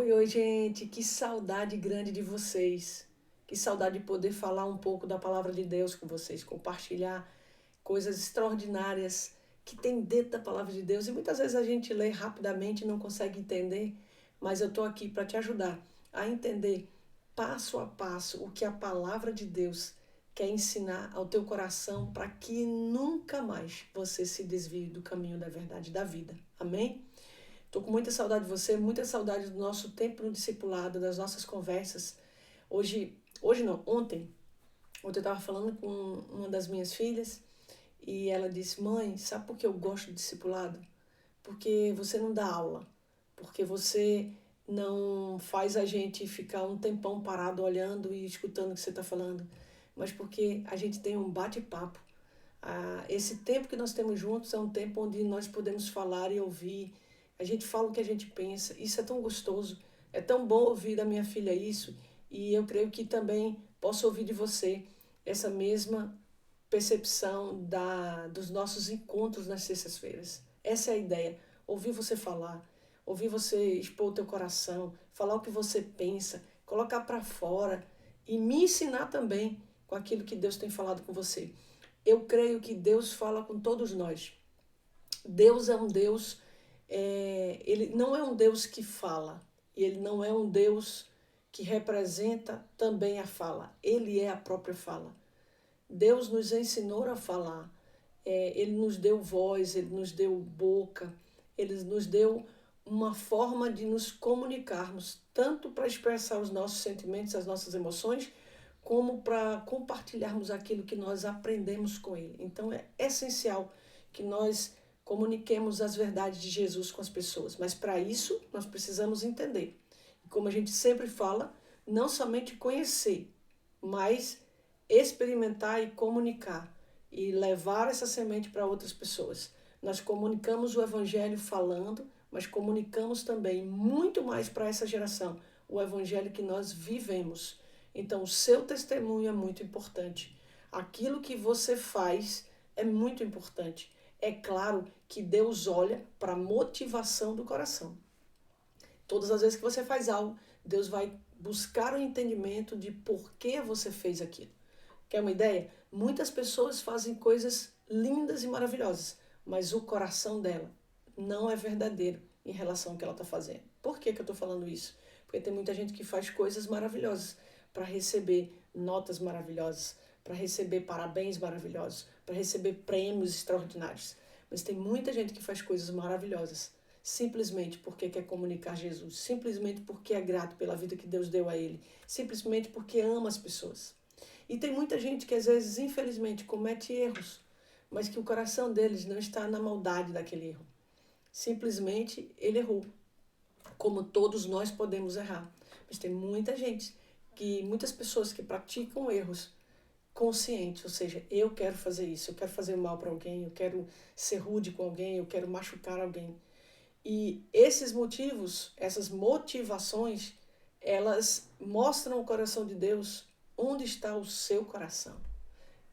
Oi, oi, gente, que saudade grande de vocês. Que saudade de poder falar um pouco da palavra de Deus com vocês, compartilhar coisas extraordinárias que tem dentro da palavra de Deus. E muitas vezes a gente lê rapidamente e não consegue entender, mas eu estou aqui para te ajudar a entender passo a passo o que a palavra de Deus quer ensinar ao teu coração para que nunca mais você se desvie do caminho da verdade da vida. Amém? Estou com muita saudade de você, muita saudade do nosso tempo no discipulado, das nossas conversas. Hoje não, ontem eu estava falando com uma das minhas filhas e ela disse: Mãe, sabe por que eu gosto de discipulado? Porque você não dá aula, porque você não faz a gente ficar um tempão parado olhando e escutando o que você está falando, mas porque a gente tem um bate-papo. Esse tempo que nós temos juntos é um tempo onde nós podemos falar e ouvir. A gente fala o que a gente pensa. Isso é tão gostoso. É tão bom ouvir da minha filha isso. E eu creio que também posso ouvir de você essa mesma percepção dos nossos encontros nas sextas-feiras. Essa é a ideia. Ouvir você falar, ouvir você expor o teu coração, falar o que você pensa, colocar para fora e me ensinar também com aquilo que Deus tem falado com você. Eu creio que Deus fala com todos nós. Deus é um Deus, ele não é um Deus que fala, e ele não é um Deus que representa também a fala. Ele é a própria fala. Deus nos ensinou a falar. Ele nos deu voz, ele nos deu boca, ele nos deu uma forma de nos comunicarmos, tanto para expressar os nossos sentimentos, as nossas emoções, como para compartilharmos aquilo que nós aprendemos com ele. Então é essencial que nós comuniquemos as verdades de Jesus com as pessoas, mas para isso nós precisamos entender. E como a gente sempre fala, não somente conhecer, mas experimentar e comunicar e levar essa semente para outras pessoas. Nós comunicamos o evangelho falando, mas comunicamos também muito mais para essa geração o evangelho que nós vivemos. Então, o seu testemunho é muito importante. Aquilo que você faz é muito importante. É claro que Deus olha para a motivação do coração. Todas as vezes que você faz algo, Deus vai buscar o entendimento de por que você fez aquilo. Quer uma ideia? Muitas pessoas fazem coisas lindas e maravilhosas, mas o coração dela não é verdadeiro em relação ao que ela está fazendo. Por que eu estou falando isso? Porque tem muita gente que faz coisas maravilhosas para receber notas maravilhosas, para receber parabéns maravilhosos, para receber prêmios extraordinários. Mas tem muita gente que faz coisas maravilhosas simplesmente porque quer comunicar Jesus, simplesmente porque é grato pela vida que Deus deu a ele, simplesmente porque ama as pessoas. E tem muita gente que às vezes, infelizmente, comete erros, mas que o coração deles não está na maldade daquele erro. Simplesmente ele errou, como todos nós podemos errar. Mas tem muitas pessoas que praticam erros conscientes, ou seja, eu quero fazer isso, eu quero fazer mal para alguém, eu quero ser rude com alguém, eu quero machucar alguém. E esses motivos, essas motivações, elas mostram o coração de Deus onde está o seu coração.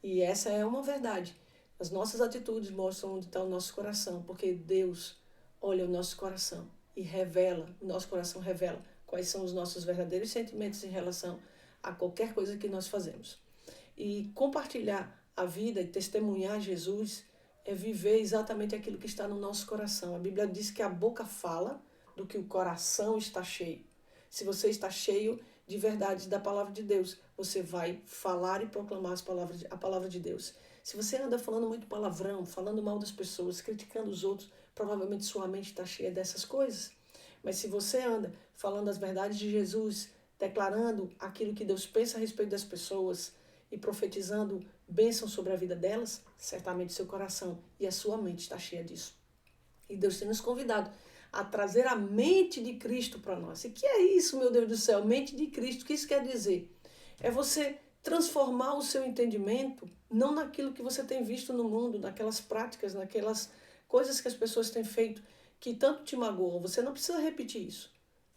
E essa é uma verdade. As nossas atitudes mostram onde está o nosso coração, porque Deus olha o nosso coração e revela, o nosso coração revela quais são os nossos verdadeiros sentimentos em relação a qualquer coisa que nós fazemos. E compartilhar a vida e testemunhar Jesus é viver exatamente aquilo que está no nosso coração. A Bíblia diz que a boca fala do que o coração está cheio. Se você está cheio de verdades da palavra de Deus, você vai falar e proclamar a palavra de Deus. Se você anda falando muito palavrão, falando mal das pessoas, criticando os outros, provavelmente sua mente está cheia dessas coisas. Mas se você anda falando as verdades de Jesus, declarando aquilo que Deus pensa a respeito das pessoas e profetizando bênção sobre a vida delas, certamente seu coração e a sua mente está cheia disso. E Deus tem nos convidado a trazer a mente de Cristo para nós. E que é isso, meu Deus do céu? Mente de Cristo, o que isso quer dizer? É você transformar o seu entendimento não naquilo que você tem visto no mundo, naquelas práticas, naquelas coisas que as pessoas têm feito que tanto te magoam. Você não precisa repetir isso.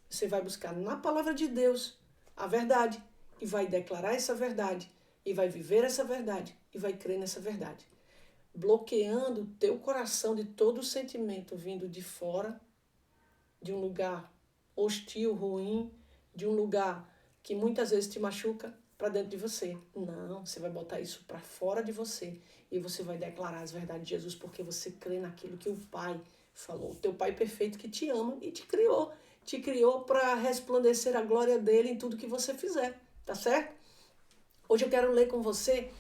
Você vai buscar na palavra de Deus a verdade e vai declarar essa verdade e vai viver essa verdade e vai crer nessa verdade, bloqueando o teu coração de todo o sentimento vindo de fora, de um lugar hostil, ruim, de um lugar que muitas vezes te machuca, para dentro de você. Não, você vai botar isso para fora de você e você vai declarar as verdades de Jesus porque você crê naquilo que o Pai falou. O teu Pai perfeito que te ama e te criou para resplandecer a glória dele em tudo que você fizer, tá certo? Hoje eu quero ler com você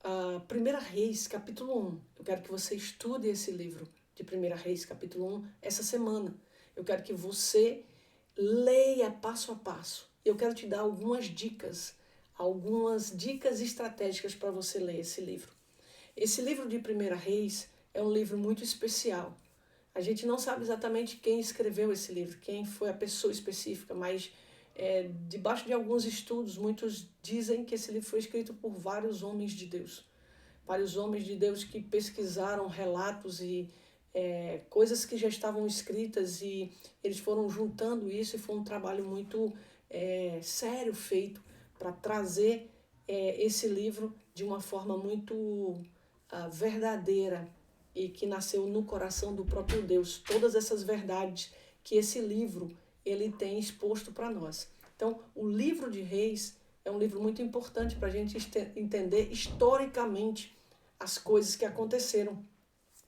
a 1 Reis, capítulo 1. Eu quero que você estude esse livro de 1 Reis, capítulo 1, essa semana. Eu quero que você leia passo a passo. Eu quero te dar algumas dicas estratégicas para você ler esse livro. Esse livro de 1 Reis é um livro muito especial. A gente não sabe exatamente quem escreveu esse livro, quem foi a pessoa específica, mas debaixo de alguns estudos, muitos dizem que esse livro foi escrito por vários homens de Deus. Vários homens de Deus que pesquisaram relatos e coisas que já estavam escritas e eles foram juntando isso e foi um trabalho muito sério feito para trazer esse livro de uma forma muito verdadeira e que nasceu no coração do próprio Deus. Todas essas verdades que esse livro ele tem exposto para nós. Então, o livro de Reis é um livro muito importante para a gente entender historicamente as coisas que aconteceram.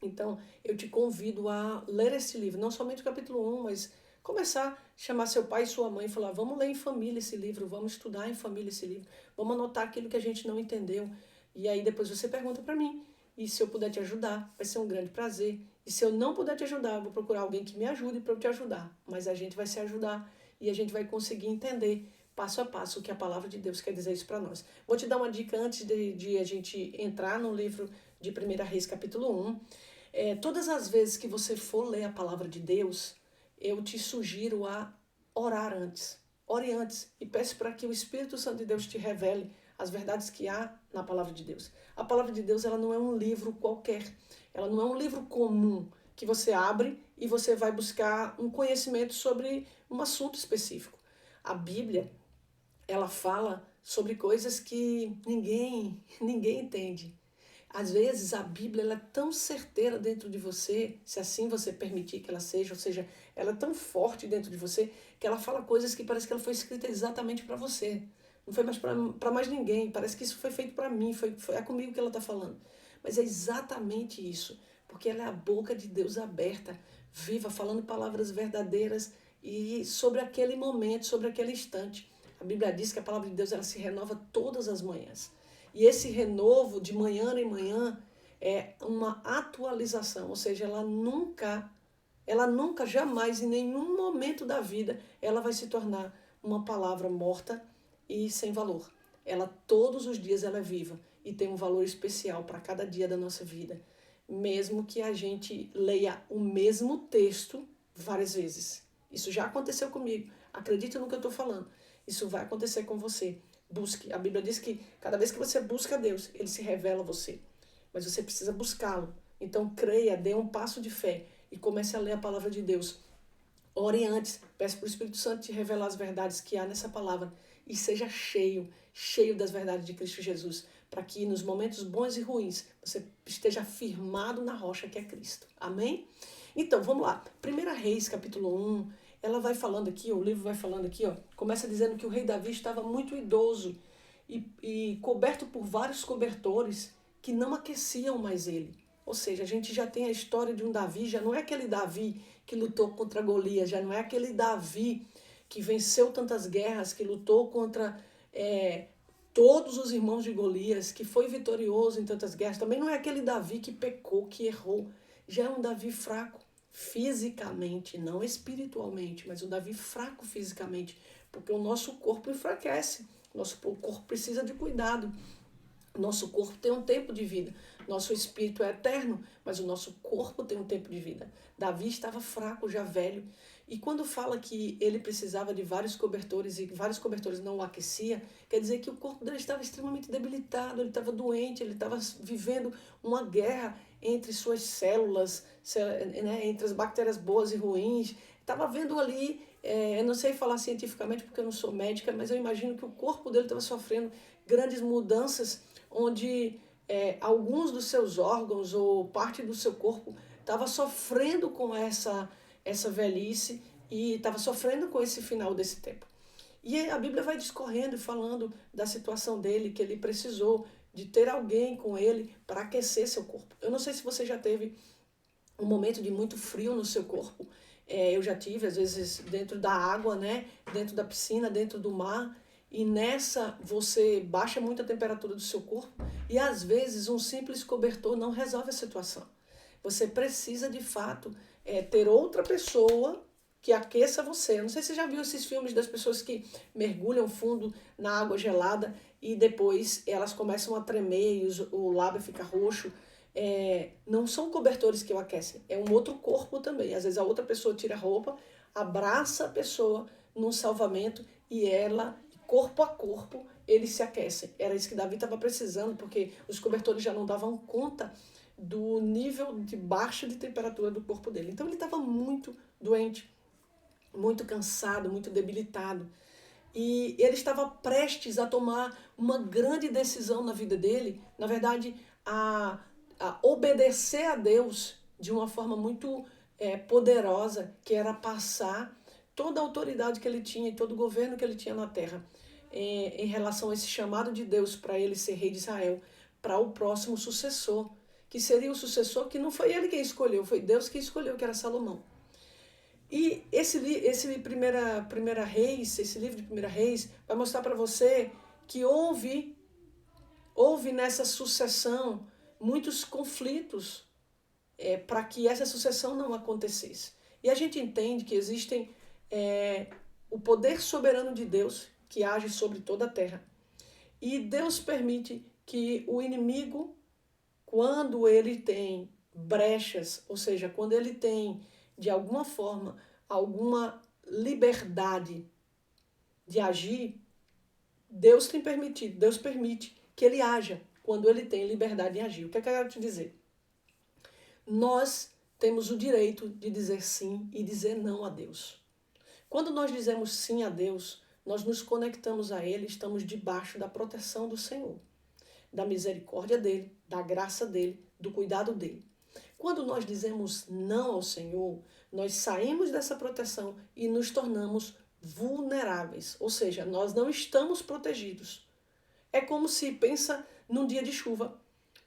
Então, eu te convido a ler esse livro, não somente o capítulo 1, mas começar a chamar seu pai e sua mãe e falar, vamos ler em família esse livro, vamos estudar em família esse livro, vamos anotar aquilo que a gente não entendeu. E aí depois você pergunta para mim. E se eu puder te ajudar, vai ser um grande prazer. E se eu não puder te ajudar, eu vou procurar alguém que me ajude para eu te ajudar. Mas a gente vai se ajudar e a gente vai conseguir entender passo a passo o que a palavra de Deus quer dizer isso para nós. Vou te dar uma dica antes de a gente entrar no livro de 1 Reis, capítulo 1. Todas as vezes que você for ler a palavra de Deus, eu te sugiro a orar antes. Ore antes e peça para que o Espírito Santo de Deus te revele as verdades que há na palavra de Deus. A palavra de Deus ela não é um livro qualquer. Ela não é um livro comum que você abre e você vai buscar um conhecimento sobre um assunto específico. A Bíblia, ela fala sobre coisas que ninguém entende. Às vezes a Bíblia ela é tão certeira dentro de você, se assim você permitir que ela seja, ou seja, ela é tão forte dentro de você que ela fala coisas que parece que ela foi escrita exatamente para você. Não foi mais para mais ninguém, parece que isso foi feito para mim, é comigo que ela está falando. Mas é exatamente isso, porque ela é a boca de Deus aberta, viva, falando palavras verdadeiras e sobre aquele momento, sobre aquele instante. A Bíblia diz que a palavra de Deus ela se renova todas as manhãs. E esse renovo de manhã em manhã é uma atualização, ou seja, ela nunca, jamais, em nenhum momento da vida, ela vai se tornar uma palavra morta e sem valor. Ela, todos os dias, ela é viva e tem um valor especial para cada dia da nossa vida, mesmo que a gente leia o mesmo texto várias vezes. Isso já aconteceu comigo. Acredite no que eu estou falando. Isso vai acontecer com você. Busque. A Bíblia diz que cada vez que você busca Deus, Ele se revela a você. Mas você precisa buscá-lo. Então creia, dê um passo de fé e comece a ler a palavra de Deus. Ore antes, peça para o Espírito Santo te revelar as verdades que há nessa palavra e seja cheio das verdades de Cristo Jesus, para que nos momentos bons e ruins você esteja firmado na rocha que é Cristo. Amém? Então, vamos lá. 1 Reis, capítulo 1, ela vai falando aqui, o livro vai falando aqui, ó, começa dizendo que o rei Davi estava muito idoso e coberto por vários cobertores que não aqueciam mais ele. Ou seja, a gente já tem a história de um Davi, já não é aquele Davi que lutou contra Golias, já não é aquele Davi que venceu tantas guerras, que lutou contra todos os irmãos de Golias, que foi vitorioso em tantas guerras. Também não é aquele Davi que pecou, que errou. Já é um Davi fraco fisicamente, não espiritualmente, mas um Davi fraco fisicamente, porque o nosso corpo enfraquece, nosso corpo precisa de cuidado. Nosso corpo tem um tempo de vida. Nosso espírito é eterno, mas o nosso corpo tem um tempo de vida. Davi estava fraco, já velho. E quando fala que ele precisava de vários cobertores e vários cobertores não o aquecia, quer dizer que o corpo dele estava extremamente debilitado, ele estava doente, ele estava vivendo uma guerra entre suas células, né, entre as bactérias boas e ruins. Estava vendo ali, eu não sei falar cientificamente porque eu não sou médica, mas eu imagino que o corpo dele estava sofrendo grandes mudanças onde alguns dos seus órgãos ou parte do seu corpo estava sofrendo com essa velhice e estava sofrendo com esse final desse tempo. E a Bíblia vai discorrendo e falando da situação dele, que ele precisou de ter alguém com ele para aquecer seu corpo. Eu não sei se você já teve um momento de muito frio no seu corpo. Eu já tive, às vezes, dentro da água, né? Dentro da piscina, dentro do mar. E nessa você baixa muito a temperatura do seu corpo. E às vezes um simples cobertor não resolve a situação. Você precisa, de fato, ter outra pessoa que aqueça você. Eu não sei se você já viu esses filmes das pessoas que mergulham fundo na água gelada e depois elas começam a tremer e o lábio fica roxo. Não são cobertores que o aquecem, é um outro corpo também. Às vezes a outra pessoa tira a roupa, abraça a pessoa num salvamento e ela, corpo a corpo, eles se aquecem. Era isso que Davi estava precisando, porque os cobertores já não davam conta do nível de baixa de temperatura do corpo dele. Então ele estava muito doente, muito cansado, muito debilitado. E ele estava prestes a tomar uma grande decisão na vida dele, na verdade, a obedecer a Deus de uma forma muito poderosa, que era passar toda a autoridade que ele tinha e todo o governo que ele tinha na terra em relação a esse chamado de Deus para ele ser rei de Israel, para o próximo sucessor, que seria o sucessor que não foi ele quem escolheu, foi Deus que escolheu, que era Salomão. E esse primeira Reis, esse livro de Primeira Reis, vai mostrar para você que houve nessa sucessão muitos conflitos para que essa sucessão não acontecesse. E a gente entende que existem o poder soberano de Deus que age sobre toda a terra. E Deus permite que o inimigo, quando ele tem brechas, ou seja, quando ele tem, de alguma forma, alguma liberdade de agir, Deus permite que ele haja quando ele tem liberdade de agir. O que é que eu quero te dizer? Nós temos o direito de dizer sim e dizer não a Deus. Quando nós dizemos sim a Deus, nós nos conectamos a Ele, estamos debaixo da proteção do Senhor, da misericórdia dEle, da graça dEle, do cuidado dEle. Quando nós dizemos não ao Senhor, nós saímos dessa proteção e nos tornamos vulneráveis, ou seja, nós não estamos protegidos. É como se, pensa num dia de chuva,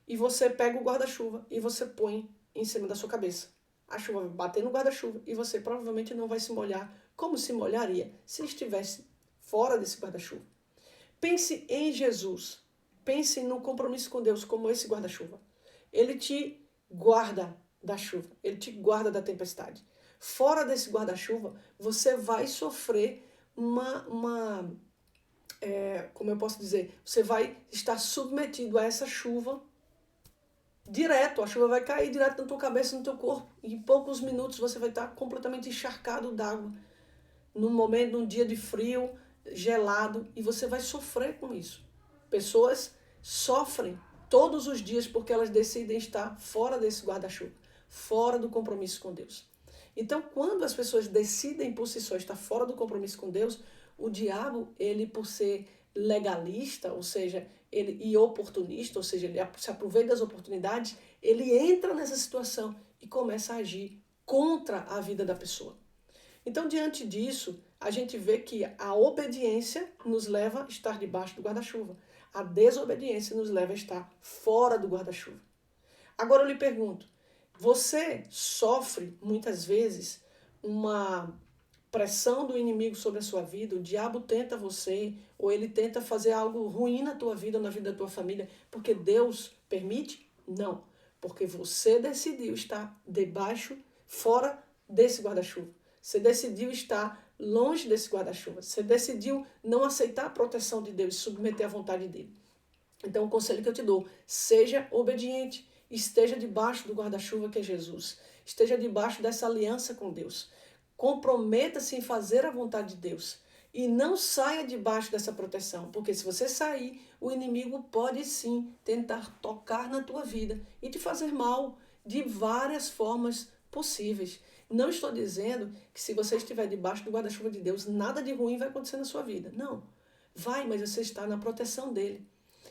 e você pega o guarda-chuva e você põe em cima da sua cabeça. A chuva vai bater no guarda-chuva e você provavelmente não vai se molhar como se molharia se estivesse fora desse guarda-chuva. Pense em Jesus. Pense no compromisso com Deus como esse guarda-chuva. Ele te guarda da chuva, ele te guarda da tempestade. Fora desse guarda-chuva, você vai sofrer como eu posso dizer, você vai estar submetido a essa chuva direto. A chuva vai cair direto na tua cabeça, no teu corpo. E em poucos minutos você vai estar completamente encharcado d'água. Num dia de frio, gelado, e você vai sofrer com isso. Pessoas sofrem todos os dias porque elas decidem estar fora desse guarda-chuva, fora do compromisso com Deus. Então, quando as pessoas decidem por si só estar fora do compromisso com Deus, o diabo, ele por ser legalista, ou seja, e oportunista, ou seja, ele se aproveita das oportunidades, ele entra nessa situação e começa a agir contra a vida da pessoa. Então, diante disso, a gente vê que a obediência nos leva a estar debaixo do guarda-chuva. A desobediência nos leva a estar fora do guarda-chuva. Agora eu lhe pergunto, você sofre muitas vezes uma pressão do inimigo sobre a sua vida? O diabo tenta você, ou ele tenta fazer algo ruim na tua vida, ou na vida da tua família, porque Deus permite? Não, porque você decidiu estar fora desse guarda-chuva. Você decidiu estar longe desse guarda-chuva. Você decidiu não aceitar a proteção de Deus e submeter à vontade dele. Então, o conselho que eu te dou, seja obediente, esteja debaixo do guarda-chuva que é Jesus. Esteja debaixo dessa aliança com Deus. Comprometa-se em fazer a vontade de Deus. E não saia debaixo dessa proteção, porque se você sair, o inimigo pode sim tentar tocar na tua vida e te fazer mal de várias formas possíveis. Não estou dizendo que se você estiver debaixo do guarda-chuva de Deus, nada de ruim vai acontecer na sua vida. Não. Vai, mas você está na proteção dele.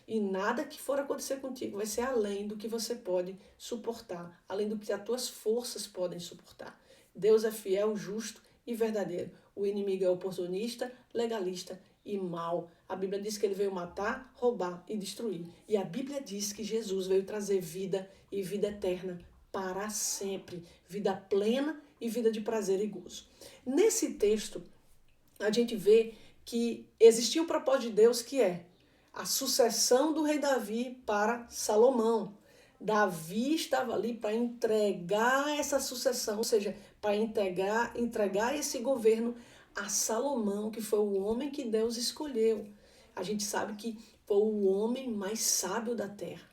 E nada que for acontecer contigo vai ser além do que você pode suportar, além do que as tuas forças podem suportar. Deus é fiel, justo e verdadeiro. O inimigo é oportunista, legalista e mau. A Bíblia diz que ele veio matar, roubar e destruir. E a Bíblia diz que Jesus veio trazer vida e vida eterna para sempre. Vida plena e vida de prazer e gozo. Nesse texto, a gente vê que existia o propósito de Deus, que é a sucessão do rei Davi para Salomão. Davi estava ali para entregar essa sucessão, ou seja, para entregar esse governo a Salomão, que foi o homem que Deus escolheu. A gente sabe que foi o homem mais sábio da terra.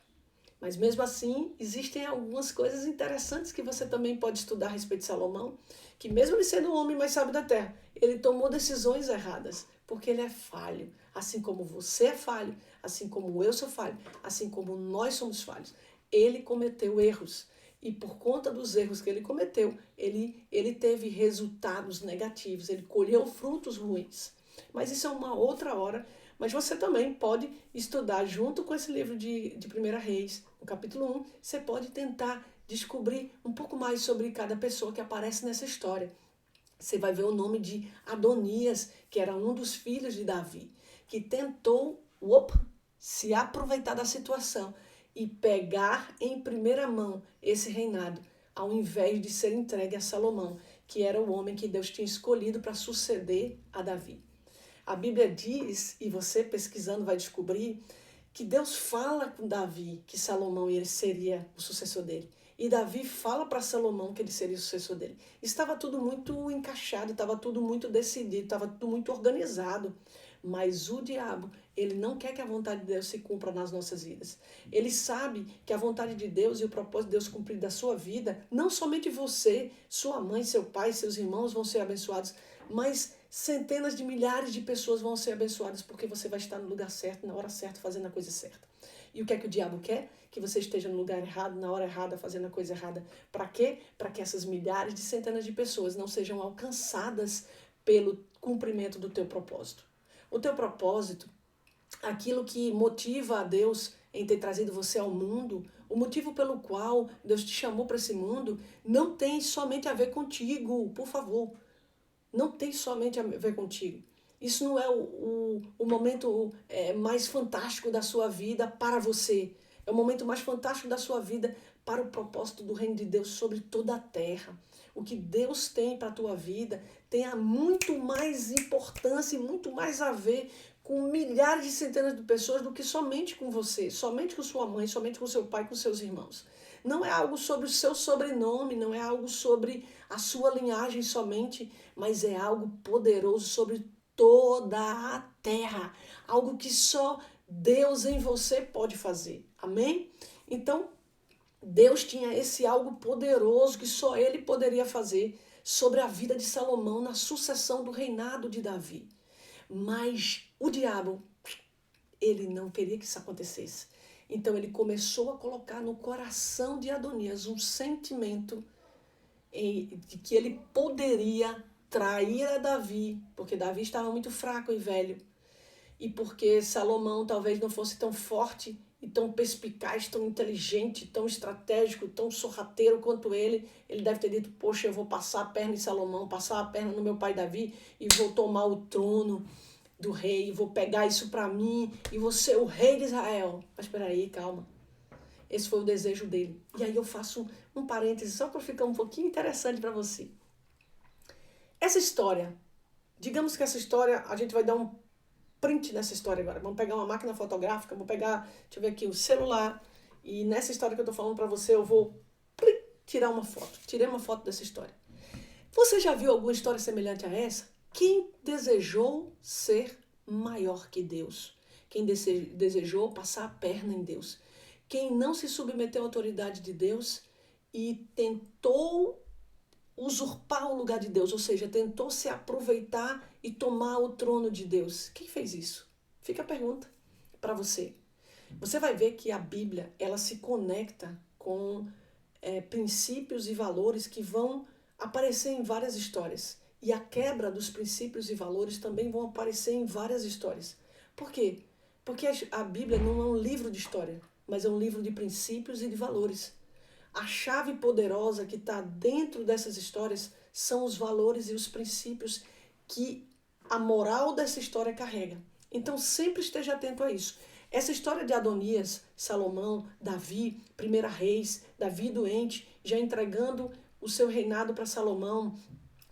Mas mesmo assim, existem algumas coisas interessantes que você também pode estudar a respeito de Salomão, que mesmo ele sendo o homem mais sábio da terra, ele tomou decisões erradas, porque ele é falho, assim como você é falho, assim como eu sou falho, assim como nós somos falhos. Ele cometeu erros, e por conta dos erros que ele cometeu, ele teve resultados negativos, ele colheu frutos ruins. Mas isso é uma outra hora. Mas você também pode estudar junto com esse livro de 1 Reis, no capítulo 1, você pode tentar descobrir um pouco mais sobre cada pessoa que aparece nessa história. Você vai ver o nome de Adonias, que era um dos filhos de Davi, que tentou se aproveitar da situação e pegar em primeira mão esse reinado, ao invés de ser entregue a Salomão, que era o homem que Deus tinha escolhido para suceder a Davi. A Bíblia diz, e você pesquisando vai descobrir, que Deus fala com Davi que Salomão seria o sucessor dele. E Davi fala para Salomão que ele seria o sucessor dele. Estava tudo muito encaixado, estava tudo muito decidido, estava tudo muito organizado. Mas o diabo, ele não quer que a vontade de Deus se cumpra nas nossas vidas. Ele sabe que a vontade de Deus e o propósito de Deus cumprir da sua vida, não somente você, sua mãe, seu pai, seus irmãos vão ser abençoados, mas centenas de milhares de pessoas vão ser abençoadas porque você vai estar no lugar certo, na hora certa, fazendo a coisa certa. E o que é que o diabo quer? Que você esteja no lugar errado, na hora errada, fazendo a coisa errada. Para quê? Para que essas milhares de centenas de pessoas não sejam alcançadas pelo cumprimento do teu propósito. O teu propósito, aquilo que motiva a Deus em ter trazido você ao mundo, o motivo pelo qual Deus te chamou para esse mundo, não tem somente a ver contigo, por favor. Não tem somente a ver contigo. Isso não é o momento mais fantástico da sua vida para você. É o momento mais fantástico da sua vida para o propósito do reino de Deus sobre toda a terra. O que Deus tem para a tua vida tem muito mais importância e muito mais a ver com milhares de centenas de pessoas do que somente com você, somente com sua mãe, somente com seu pai, com seus irmãos. Não é algo sobre o seu sobrenome, não é algo sobre a sua linhagem somente, mas é algo poderoso sobre toda a terra. Algo que só Deus em você pode fazer. Amém? Então, Deus tinha esse algo poderoso que só Ele poderia fazer sobre a vida de Salomão na sucessão do reinado de Davi. Mas o diabo, ele não queria que isso acontecesse. Então ele começou a colocar no coração de Adonias um sentimento de que ele poderia trair a Davi, porque Davi estava muito fraco e velho, e porque Salomão talvez não fosse tão forte e tão perspicaz, tão inteligente, tão estratégico, tão sorrateiro quanto ele. Ele deve ter dito, poxa, eu vou passar a perna em Salomão, passar a perna no meu pai Davi e vou tomar o trono do rei, vou pegar isso para mim e vou ser o rei de Israel. Mas espera aí, calma. Esse foi o desejo dele. E aí eu faço um parêntese só para ficar um pouquinho interessante para você. Essa história, digamos que essa história, a gente vai dar um print nessa história agora. Vamos pegar uma máquina fotográfica, vou pegar, deixa eu ver aqui, o celular, e nessa história que eu tô falando para você, eu vou tirar uma foto. Tirei uma foto dessa história. Você já viu alguma história semelhante a essa? Quem desejou ser maior que Deus? Quem desejou passar a perna em Deus? Quem não se submeteu à autoridade de Deus e tentou usurpar o lugar de Deus, ou seja, tentou se aproveitar e tomar o trono de Deus. Quem fez isso? Fica a pergunta para você. Você vai ver que a Bíblia, ela se conecta com princípios e valores que vão aparecer em várias histórias. E a quebra dos princípios e valores também vão aparecer em várias histórias. Por quê? Porque a Bíblia não é um livro de história, mas é um livro de princípios e de valores. A chave poderosa que está dentro dessas histórias são os valores e os princípios que a moral dessa história carrega. Então sempre esteja atento a isso. Essa história de Adonias, Salomão, Davi, Primeira Reis, Davi doente, já entregando o seu reinado para Salomão.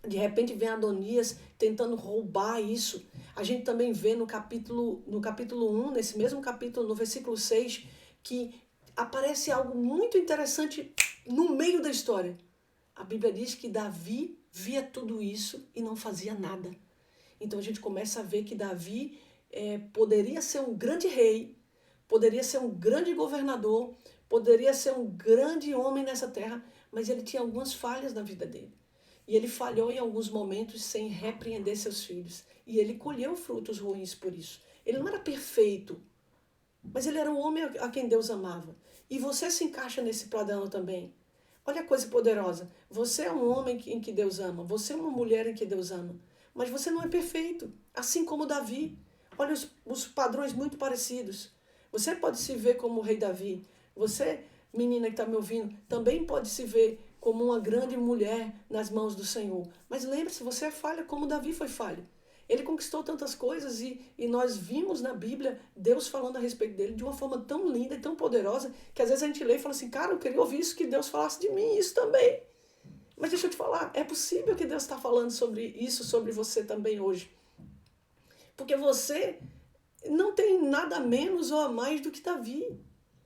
De repente vem Adonias tentando roubar isso. A gente também vê no capítulo 1, nesse mesmo capítulo, no versículo 6, que aparece algo muito interessante no meio da história. A Bíblia diz que Davi via tudo isso e não fazia nada. Então a gente começa a ver que Davi poderia ser um grande rei, poderia ser um grande governador, poderia ser um grande homem nessa terra, mas ele tinha algumas falhas na vida dele. E ele falhou em alguns momentos sem repreender seus filhos. E ele colheu frutos ruins por isso. Ele não era perfeito, mas ele era um homem a quem Deus amava. E você se encaixa nesse padrão também. Olha a coisa poderosa. Você é um homem em que Deus ama. Você é uma mulher em que Deus ama. Mas você não é perfeito. Assim como Davi. Olha os padrões muito parecidos. Você pode se ver como o rei Davi. Você, menina que está me ouvindo, também pode se ver como uma grande mulher nas mãos do Senhor. Mas lembre-se, você é falha como Davi foi falho. Ele conquistou tantas coisas e nós vimos na Bíblia Deus falando a respeito dele de uma forma tão linda e tão poderosa que às vezes a gente lê e fala assim, cara, eu queria ouvir isso, que Deus falasse de mim, isso também. Mas deixa eu te falar, é possível que Deus está falando sobre isso, sobre você também hoje. Porque você não tem nada menos ou a mais do que Davi.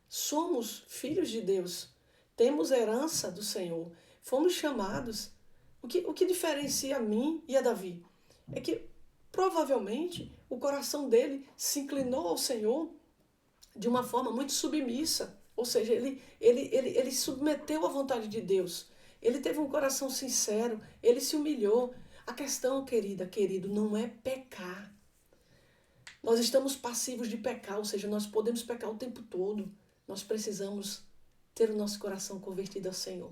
Somos filhos de Deus. Temos herança do Senhor. Fomos chamados. O que diferencia a mim e a Davi? É que provavelmente o coração dele se inclinou ao Senhor de uma forma muito submissa. Ou seja, ele submeteu à vontade de Deus. Ele teve um coração sincero. Ele se humilhou. A questão, querido, não é pecar. Nós estamos passivos de pecar, ou seja, nós podemos pecar o tempo todo. Nós precisamos ter o nosso coração convertido ao Senhor.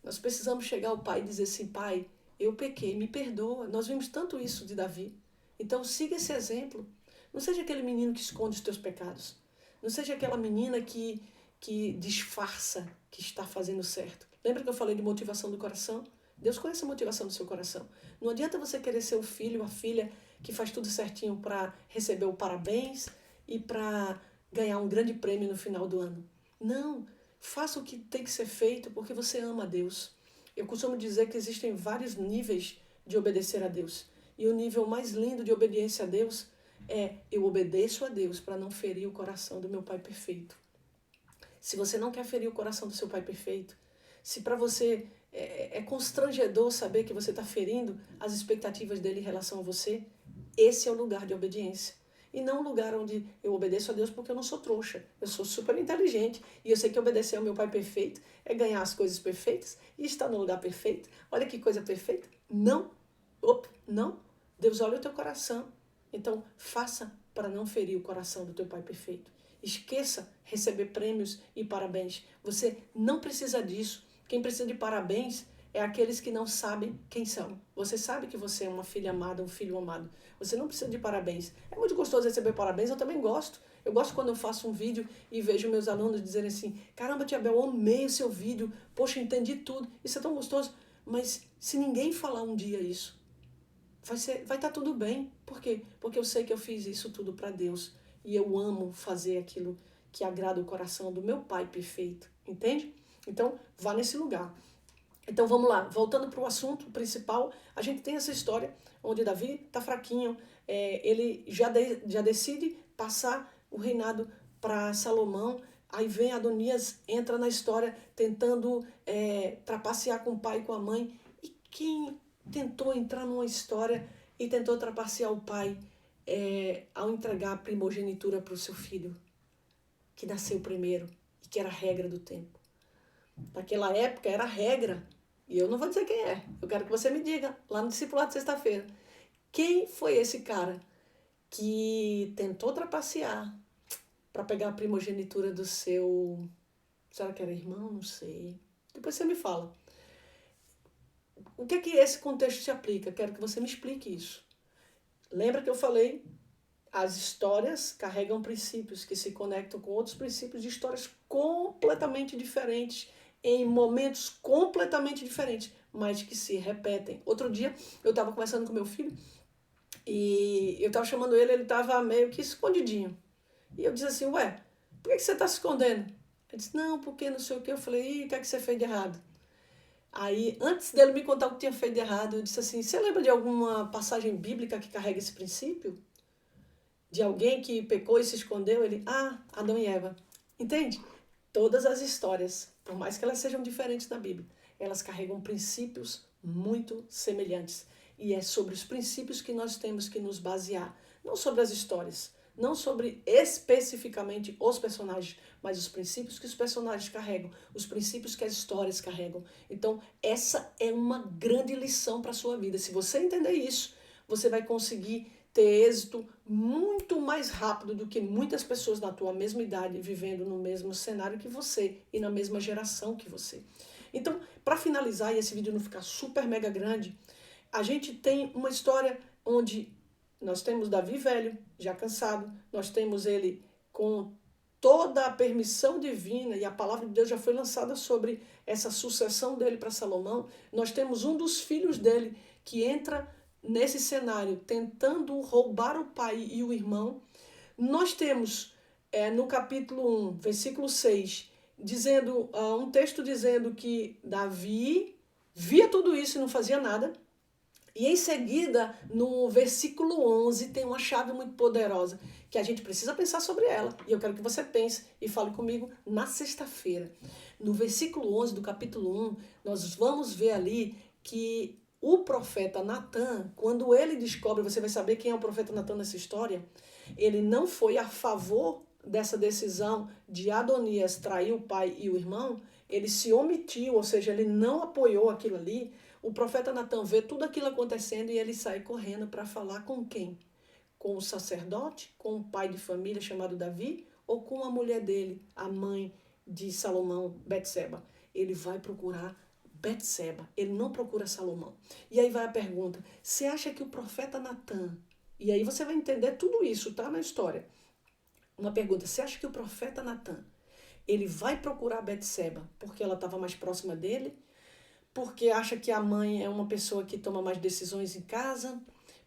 Nós precisamos chegar ao Pai e dizer assim, Pai, eu pequei, me perdoa. Nós vimos tanto isso de Davi. Então siga esse exemplo. Não seja aquele menino que esconde os teus pecados. Não seja aquela menina que disfarça que está fazendo certo. Lembra que eu falei de motivação do coração? Deus conhece a motivação do seu coração. Não adianta você querer ser o filho, a filha que faz tudo certinho para receber o parabéns e para ganhar um grande prêmio no final do ano. Não, faça o que tem que ser feito porque você ama a Deus. Eu costumo dizer que existem vários níveis de obedecer a Deus. E o nível mais lindo de obediência a Deus é eu obedeço a Deus para não ferir o coração do meu Pai perfeito. Se você não quer ferir o coração do seu Pai perfeito, se para você é constrangedor saber que você está ferindo as expectativas dele em relação a você, esse é o lugar de obediência. E não um lugar onde eu obedeço a Deus porque eu não sou trouxa. Eu sou super inteligente e eu sei que obedecer ao meu Pai perfeito é ganhar as coisas perfeitas e estar no lugar perfeito. Olha que coisa perfeita. Não. Não. Deus olha o teu coração. Então, faça para não ferir o coração do teu Pai perfeito. Esqueça receber prêmios e parabéns. Você não precisa disso. Quem precisa de parabéns é aqueles que não sabem quem são. Você sabe que você é uma filha amada, um filho amado. Você não precisa de parabéns. É muito gostoso receber parabéns, eu também gosto. Eu gosto quando eu faço um vídeo e vejo meus alunos dizerem assim, caramba, tia Bel, eu amei o seu vídeo, poxa, entendi tudo. Isso é tão gostoso. Mas se ninguém falar um dia isso, vai estar tudo bem. Por quê? Porque eu sei que eu fiz isso tudo para Deus. E eu amo fazer aquilo que agrada o coração do meu Pai perfeito. Entende? Então, vá nesse lugar. Então vamos lá, voltando para o assunto principal, a gente tem essa história onde Davi está fraquinho, ele já decide passar o reinado para Salomão, aí vem Adonias, entra na história tentando trapacear com o pai e com a mãe, e quem tentou entrar numa história e tentou trapacear o pai ao entregar a primogenitura para o seu filho, que nasceu primeiro e que era a regra do tempo. Naquela época era a regra. E eu não vou dizer quem é. Eu quero que você me diga, lá no discipulado de sexta-feira. Quem foi esse cara que tentou trapacear para pegar a primogenitura do seu... Será que era irmão? Não sei. Depois você me fala. O que é que esse contexto se aplica? Quero que você me explique isso. Lembra que eu falei? As histórias carregam princípios que se conectam com outros princípios de histórias completamente diferentes, em momentos completamente diferentes, mas que se repetem. Outro dia eu estava conversando com meu filho e eu estava chamando ele estava meio que escondidinho. E eu disse assim, ué, por que você está se escondendo? Ele disse, não, porque não sei o que. Eu falei, o que é que você fez de errado? Aí, antes dele me contar o que tinha feito de errado, eu disse assim, você lembra de alguma passagem bíblica que carrega esse princípio? De alguém que pecou e se escondeu? Ele, Adão e Eva. Entende? Todas as histórias, por mais que elas sejam diferentes na Bíblia, elas carregam princípios muito semelhantes. E é sobre os princípios que nós temos que nos basear, não sobre as histórias, não sobre especificamente os personagens, mas os princípios que os personagens carregam, os princípios que as histórias carregam. Então, essa é uma grande lição para a sua vida. Se você entender isso, você vai conseguir ter êxito muito mais rápido do que muitas pessoas na tua mesma idade vivendo no mesmo cenário que você e na mesma geração que você. Então, para finalizar e esse vídeo não ficar super mega grande, a gente tem uma história onde nós temos Davi velho, já cansado, nós temos ele com toda a permissão divina e a palavra de Deus já foi lançada sobre essa sucessão dele para Salomão. Nós temos um dos filhos dele que entra nesse cenário tentando roubar o pai e o irmão. Nós temos no capítulo 1, versículo 6, dizendo, um texto dizendo que Davi via tudo isso e não fazia nada. E em seguida, no versículo 11, tem uma chave muito poderosa que a gente precisa pensar sobre ela. E eu quero que você pense e fale comigo na sexta-feira. No versículo 11 do capítulo 1, nós vamos ver ali que o profeta Natan, quando ele descobre, você vai saber quem é o profeta Natan nessa história, ele não foi a favor dessa decisão de Adonias trair o pai e o irmão, ele se omitiu, ou seja, ele não apoiou aquilo ali. O profeta Natan vê tudo aquilo acontecendo e ele sai correndo para falar com quem? Com o sacerdote, com o pai de família chamado Davi, ou com a mulher dele, a mãe de Salomão, Betseba? Ele vai procurar Betseba, ele não procura Salomão. E aí vai a pergunta, você acha que o profeta Natan, e aí você vai entender tudo isso, tá na história. Uma pergunta, você acha que o profeta Natan, ele vai procurar Betseba porque ela estava mais próxima dele? Porque acha que a mãe é uma pessoa que toma mais decisões em casa,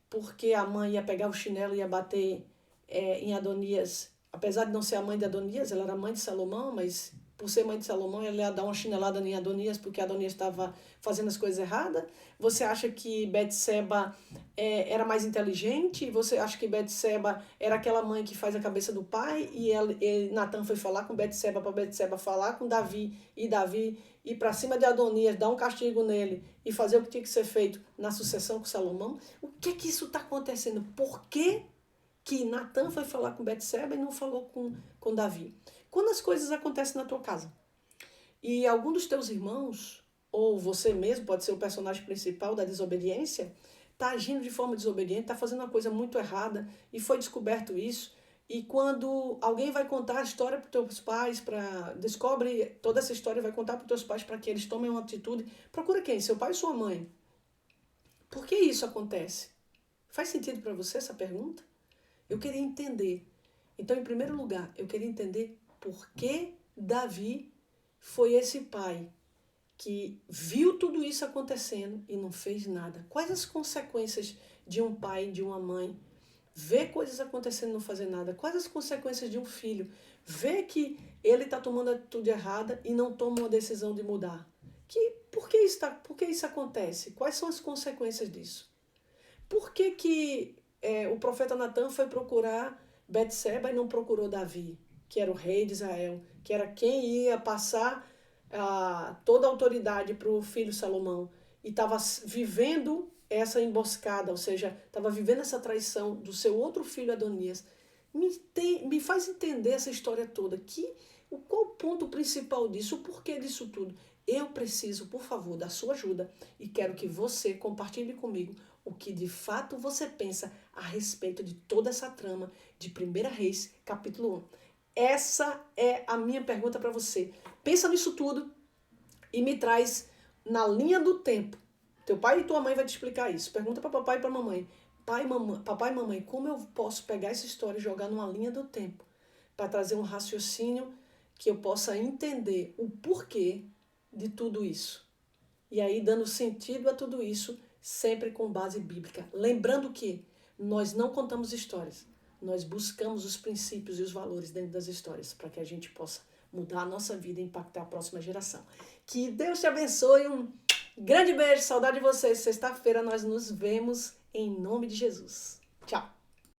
porque a mãe ia pegar o chinelo e ia bater em Adonias, apesar de não ser a mãe de Adonias, ela era mãe de Salomão, mas por ser mãe de Salomão, ela ia dar uma chinelada em Adonias porque Adonias estava fazendo as coisas erradas. Você acha que Betseba era mais inteligente? Você acha que Betseba era aquela mãe que faz a cabeça do pai? E Natan foi falar com Betseba para Betseba falar com Davi, e Davi ir para cima de Adonias, dar um castigo nele e fazer o que tinha que ser feito na sucessão com Salomão? O que é que isso está acontecendo? Por que Natan foi falar com Betseba e não falou com Davi? Quando as coisas acontecem na tua casa e algum dos teus irmãos, ou você mesmo, pode ser o personagem principal da desobediência, está agindo de forma desobediente, está fazendo uma coisa muito errada e foi descoberto isso, e quando alguém vai contar a história para os teus pais, descobre toda essa história e vai contar para os teus pais para que eles tomem uma atitude, procura quem? Seu pai ou sua mãe? Por que isso acontece? Faz sentido para você essa pergunta? Eu queria entender. Então, em primeiro lugar, eu queria entender por que Davi foi esse pai que viu tudo isso acontecendo e não fez nada. Quais as consequências de um pai, de uma mãe, ver coisas acontecendo e não fazer nada? Quais as consequências de um filho ver que ele está tomando a atitude errada e não toma uma decisão de mudar? Por que isso acontece? Quais são as consequências disso? Por que o profeta Natan foi procurar Betseba e não procurou Davi, que era o rei de Israel, que era quem ia passar toda a autoridade para o filho Salomão, e estava vivendo essa emboscada, ou seja, estava vivendo essa traição do seu outro filho Adonias? Me faz entender essa história toda. Qual o ponto principal disso? O porquê disso tudo? Eu preciso, por favor, da sua ajuda e quero que você compartilhe comigo o que de fato você pensa a respeito de toda essa trama de 1 Reis, capítulo 1. Essa é a minha pergunta para você. Pensa nisso tudo e me traz na linha do tempo. Teu pai e tua mãe vai te explicar isso. Pergunta para papai e para mamãe. Papai e mamãe, como eu posso pegar essa história e jogar numa linha do tempo para trazer um raciocínio que eu possa entender o porquê de tudo isso? E aí dando sentido a tudo isso, sempre com base bíblica. Lembrando que nós não contamos histórias, nós buscamos os princípios e os valores dentro das histórias para que a gente possa mudar a nossa vida e impactar a próxima geração. Que Deus te abençoe, um grande beijo, saudade de vocês. Sexta-feira nós nos vemos em nome de Jesus. Tchau!